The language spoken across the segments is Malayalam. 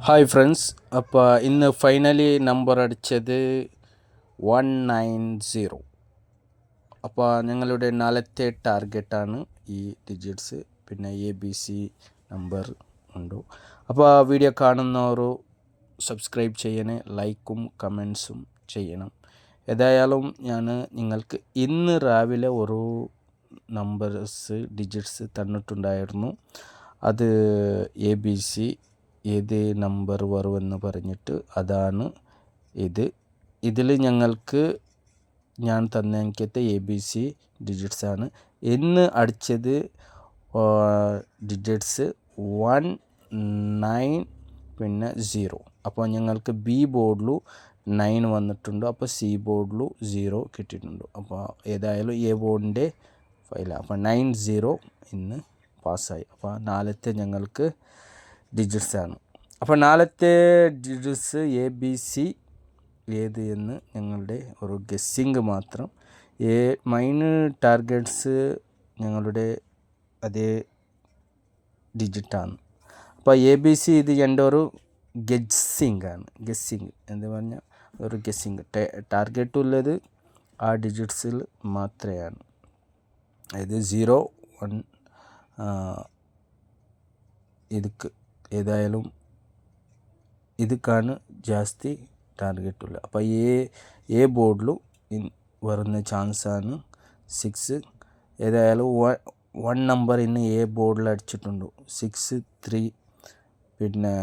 ഹായ് ഫ്രണ്ട്സ്, അപ്പോൾ ഇന്ന് ഫൈനലി നമ്പർ അടിച്ചത് 190. അപ്പോൾ ഞങ്ങളുടെ നാളത്തെ ടാർഗറ്റാണ് ഈ ഡിജിറ്റ്സ്. പിന്നെ ABC നമ്പർ ഉണ്ട്. അപ്പോൾ ആ വീഡിയോ കാണുന്നവർ സബ്സ്ക്രൈബ് ചെയ്യണേ, ലൈക്കും കമൻസും ചെയ്യണം. ഏതായാലും ഞാൻ നിങ്ങൾക്ക് ഇന്ന് രാവിലെ ഒരു ഡിജിറ്റ്സ് തന്നിട്ടുണ്ടായിരുന്നു. അത് ABC ഏത് നമ്പർ വരുമെന്ന് പറഞ്ഞിട്ട് അതാണ് ഇതിൽ ഞങ്ങൾക്ക് ഞാൻ തന്ന എനിക്കത്തെ ABC ഡിജിറ്റ്സാണ്. ഇന്ന് അടിച്ചത് ഡിജിറ്റ്സ് 19 പിന്നെ 0. അപ്പോൾ ഞങ്ങൾക്ക് B ബോർഡിലും 9 വന്നിട്ടുണ്ട്, അപ്പോൾ C ബോർഡിലും 0 കിട്ടിയിട്ടുണ്ട്. അപ്പോൾ ഏതായാലും A ബോർഡിൻ്റെ ഫയലാണ്. അപ്പോൾ 90 ഇന്ന് പാസ്സായി. അപ്പോൾ നാളത്തെ ഞങ്ങൾക്ക് ഡിജിറ്റ്സാണ്. അപ്പോൾ നാളത്തെ ഡിജിറ്റ്സ് ABC ഏത് എന്ന് ഞങ്ങളുടെ ഒരു ഗസ്സിങ് മാത്രം. മൈൻ ടാർഗറ്റ്സ് ഞങ്ങളുടെ അതേ ഡിജിറ്റാണ്. അപ്പോൾ ABC ഇത് എൻ്റെ ഒരു ഗസ്സിങ് ആണ്. ഗസ്സിങ് എന്ന് പറഞ്ഞാൽ ഒരു ഗസ്സിങ്. ടാർഗറ്റ് ഉള്ളത് ആ ഡിജിറ്റ്സിൽ മാത്രമാണ്. അതായത് 0, 1 ಇದಕ್ಕೆ ഏതായാലും ಇದಕ್ಕಾണ് ಜಾಸ್ತಿ ടാർഗറ്റ് ഉള്ളത്. അപ്പോൾ എ ബോർഡിലും വരുന്ന ചാൻസാണ് 6. ഏതായാലും 1 നമ്പർ ഇന്ന് എ ബോർഡിൽ അടിച്ചിട്ടുണ്ട്, 6, 3. പിന്നെ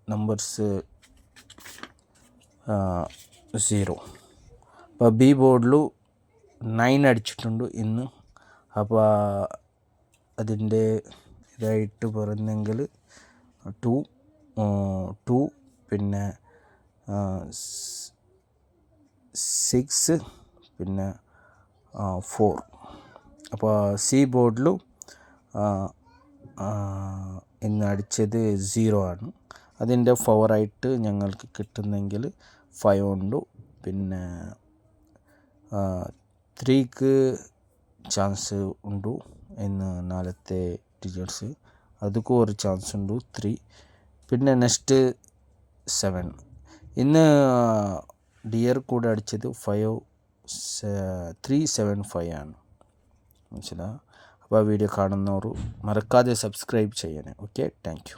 നമ്പേഴ്സ് 0. അപ്പോൾ B ബോർഡിലും 9 അടിച്ചിട്ടുണ്ട് ഇന്ന്. അപ്പോൾ അതിൻ്റെ ഇതായിട്ട് പറഞ്ഞെങ്കിൽ 2, പിന്നെ 6, പിന്നെ 4. അപ്പോൾ C ബോർഡിലും ഇന്ന് അടിച്ചത് 0 ആണ്. അതിൻ്റെ ഫവറായിട്ട് ഞങ്ങൾക്ക് കിട്ടുന്നെങ്കിൽ 5 ഉണ്ട്. പിന്നെ 3ക്ക് ചാൻസ് ഉണ്ട് ഇന്ന് നാളത്തെ ഡിജിറ്റ്സ്. ಅದಕ್ಕೂ ഒരു ചാൻസ് ഉണ്ട് 3. പിന്നെ നെക്സ്റ്റ് 7. ഇന്ന് ഡിയർ കൂടെ അടിച്ചത് 375 ആണ്. മനസ്സിലാ? അപ്പോൾ ആ വീഡിയോ കാണുന്നവർ മറക്കാതെ സബ്സ്ക്രൈബ് ചെയ്യണേ. Okay, thank you.